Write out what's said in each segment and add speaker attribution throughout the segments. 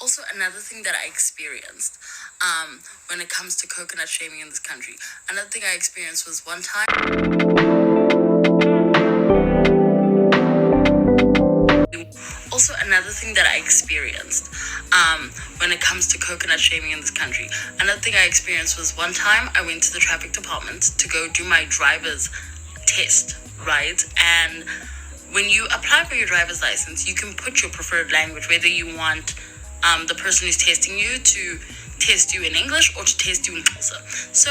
Speaker 1: Also, another thing that I experienced when it comes to coconut shaming in this country, another thing I experienced was one time. Also, another thing that I experienced when it comes to coconut shaming in this country, another thing I experienced was one time I went to the traffic department to go do my driver's test, right? And when you apply for your driver's license, you can put your preferred language, whether you want the person who's testing you to test you in English or to test you in Xhosa. So,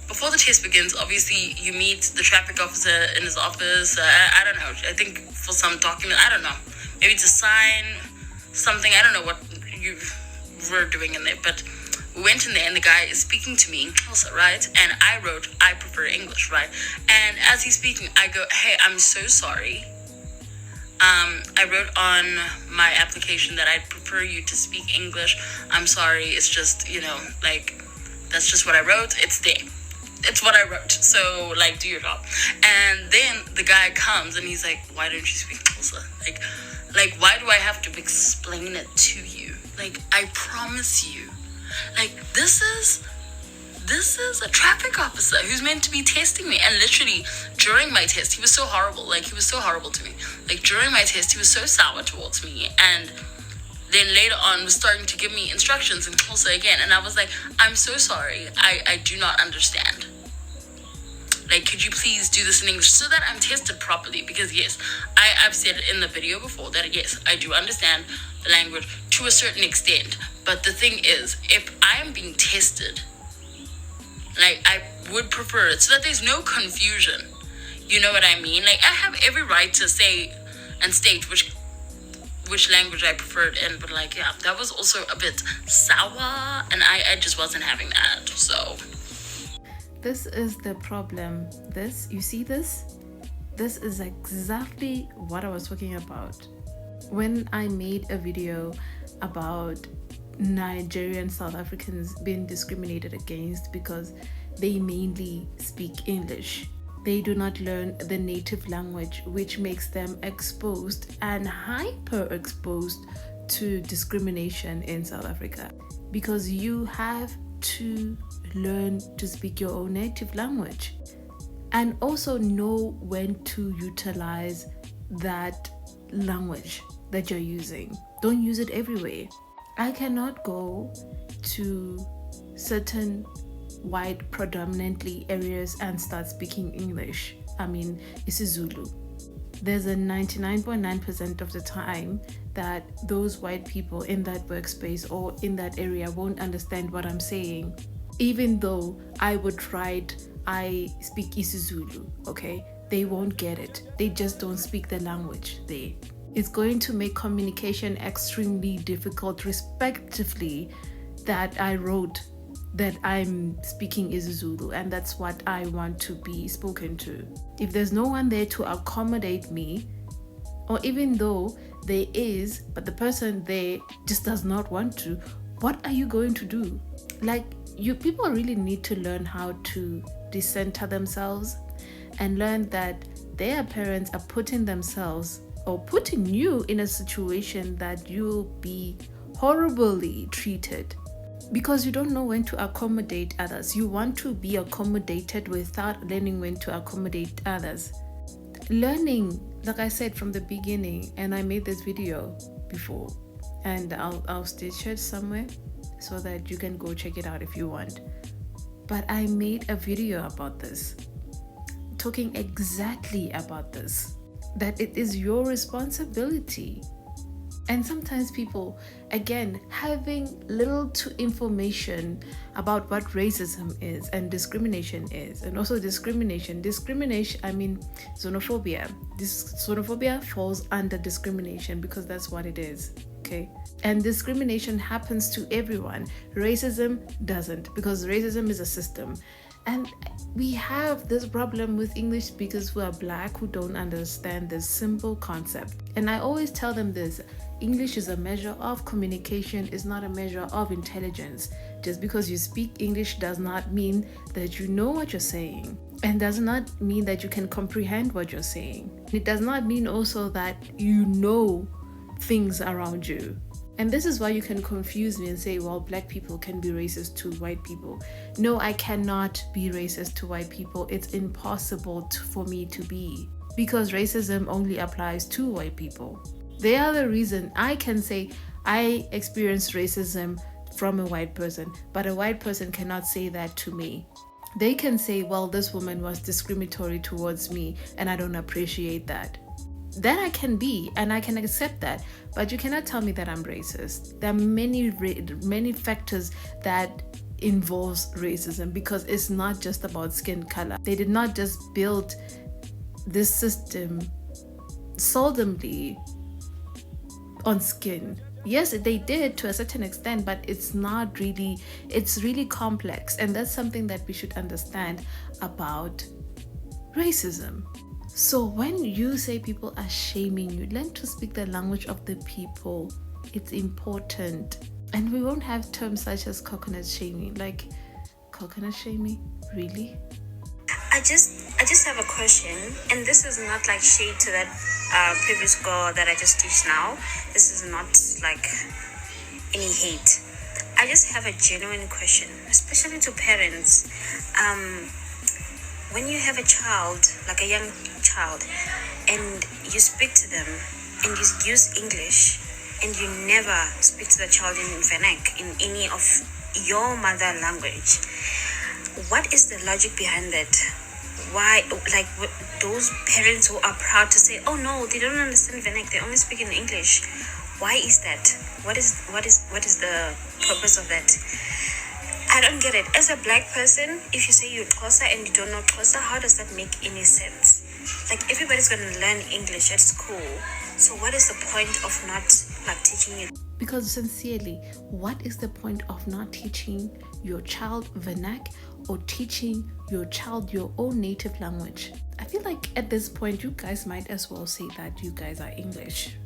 Speaker 1: before the test begins, obviously you meet the traffic officer in his office. I don't know. I think for some document, I don't know, maybe to sign something. I don't know what you were doing in there, but we went in there and the guy is speaking to me in Xhosa, right? And I wrote, I prefer English, right? And as he's speaking, I go, hey, I'm so sorry. I wrote on my application that I'd prefer you to speak English. I'm sorry, it's just, like, that's just what I wrote. It's there. It's what I wrote. So, like, do your job. And then the guy comes and he's like, why don't you speak Xhosa? Like, why do I have to explain it to you? Like, I promise you. Like, this is a traffic officer who's meant to be testing me. And literally, during my test, he was so horrible. Like, he was so horrible to me. Like, during my test, he was so sour towards me. And then later on was starting to give me instructions in Xhosa again. And I was like, I'm so sorry. I do not understand. Like, could you please do this in English so that I'm tested properly? Because yes, I've said it in the video before that yes, I do understand the language to a certain extent. But the thing is, if I am being tested, like, I would prefer it so that there's no confusion. You know what I mean? Like, I have every right to say and state which language I preferred in, but like, yeah, that was also a bit sour, and I just wasn't having that. So
Speaker 2: this is the problem. You see this is exactly what I was talking about when I made a video about Nigerian South Africans being discriminated against because they mainly speak English. They do not learn the native language, which makes them exposed and hyper exposed to discrimination in South Africa, because you have to learn to speak your own native language and also know when to utilize that language that you're using. Don't use it everywhere. I cannot go to certain white predominantly areas and start speaking English. I mean, isiZulu. There's a 99.9% of the time that those white people in that workspace or in that area won't understand what I'm saying, even though I would write, I speak isiZulu, okay? They won't get it. They just don't speak the language there. It's going to make communication extremely difficult, respectively, that I wrote that I'm speaking isiZulu and that's what I want to be spoken to. If there's no one there to accommodate me, or even though there is, but the person there just does not want to, what are you going to do? Like, people really need to learn how to decenter themselves and learn that their parents are putting themselves or putting you in a situation that you'll be horribly treated because you don't know when to accommodate others. You want to be accommodated without learning when to accommodate others. Learning, like I said from the beginning, and I made this video before, and I'll stitch it somewhere so that you can go check it out if you want. But I made a video about this, talking exactly about this, that it is your responsibility. And sometimes people, again, having little to information about what racism is and discrimination is, and also discrimination, I mean xenophobia. Xenophobia falls under discrimination because that's what it is, okay? And discrimination happens to everyone. Racism doesn't, because racism is a system. And we have this problem with English speakers who are Black who don't understand this simple concept. And I always tell them this: English is a measure of communication, it's not a measure of intelligence. Just because you speak English does not mean that you know what you're saying, and does not mean that you can comprehend what you're saying. It does not mean also that you know things around you. And this is why you can confuse me and say, well, black people can be racist to white people. No, I cannot be racist to white people. It's impossible for me to be, because racism only applies to white people. They are the reason I can say I experienced racism from a white person, but a white person cannot say that to me. They can say, well, this woman was discriminatory towards me and I don't appreciate that. Then I can be, and I can accept that, but you cannot tell me that I'm racist. There are many factors that involves racism, because it's not just about skin color. They did not just build this system seldomly on skin. Yes, they did to a certain extent, but it's really complex, and that's something that we should understand about racism. So when you say people are shaming you, learn to speak the language of the people. It's important. And we won't have terms such as coconut shaming. Like, coconut shaming? Really?
Speaker 3: I just have a question, and this is not like shade to that previous girl that I just teach now. This is not like any hate. I just have a genuine question, especially to parents. When you have a child, like a young child, and you speak to them and you use English, and you never speak to the child in vernac, in any of your mother language, what is the logic behind that? Why, like, those parents who are proud to say, oh no, they don't understand vernac, they only speak in English. Why is that? What is the purpose of that? I don't get it. As a black person, if you say you're Xhosa and you don't know Xhosa, how does that make any sense? Like, everybody's gonna learn English at school, so what is the point of not like teaching it?
Speaker 2: Because sincerely, what is the point of not teaching your child vernac or teaching your child your own native language? I feel like at this point, you guys might as well say that you guys are English.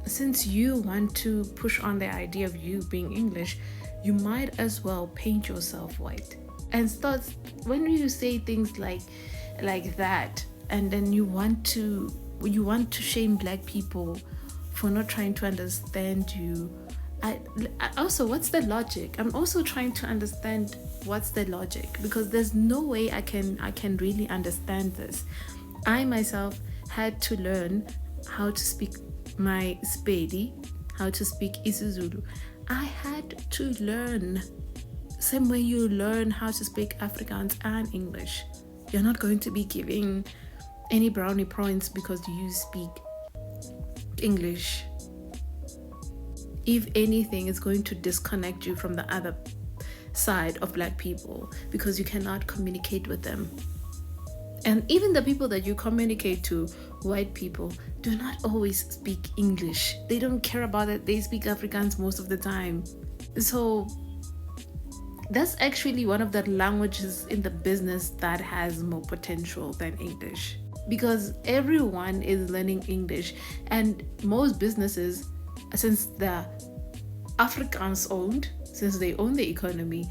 Speaker 2: Since you want to push on the idea of you being English, you might as well paint yourself white. And start, when you say things like that, and then you want to shame black people for not trying to understand you. I also, what's the logic? I'm also trying to understand what's the logic, because there's no way I can really understand this. I myself had to learn how to speak my Sepedi, how to speak isiZulu. I had to learn. Same way you learn how to speak Afrikaans and English. You're not going to be giving any brownie points because you speak English. If anything, it's going to disconnect you from the other side of black people, because you cannot communicate with them. And even the people that you communicate to, white people, do not always speak English. They don't care about it. They speak Afrikaans most of the time. So that's actually one of the languages in the business that has more potential than English, because everyone is learning English, and most businesses, since they're Afrikaans owned, since they own the economy,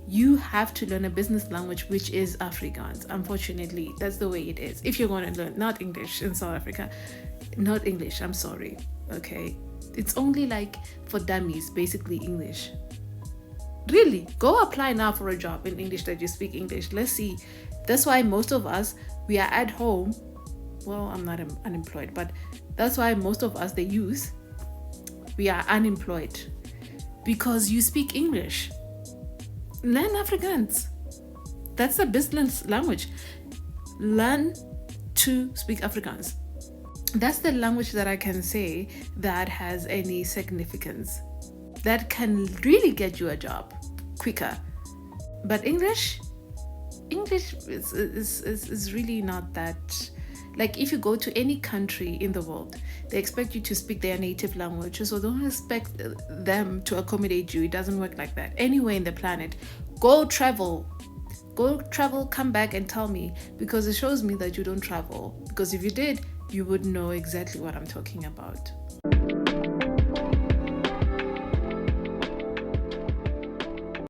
Speaker 2: you have to learn a business language which is Afrikaans. Unfortunately, that's the way it is. If you're going to learn, not English in South Africa, not English, I'm sorry, okay? It's only like for dummies, basically English. Really, go apply now for a job in English that you speak English. Let's see. That's why most of us, we are at home. Well, I'm not unemployed, but that's why most of us, we are unemployed, because you speak English. Learn Afrikaans. That's the business language. Learn to speak Afrikaans. That's the language that I can say that has any significance, that can really get you a job quicker. But English is really not that. Like, if you go to any country in the world, they expect you to speak their native language. So don't expect them to accommodate you. It doesn't work like that. Anywhere in the planet, go travel, come back and tell me, because it shows me that you don't travel. Because if you did, you would know exactly what I'm talking about.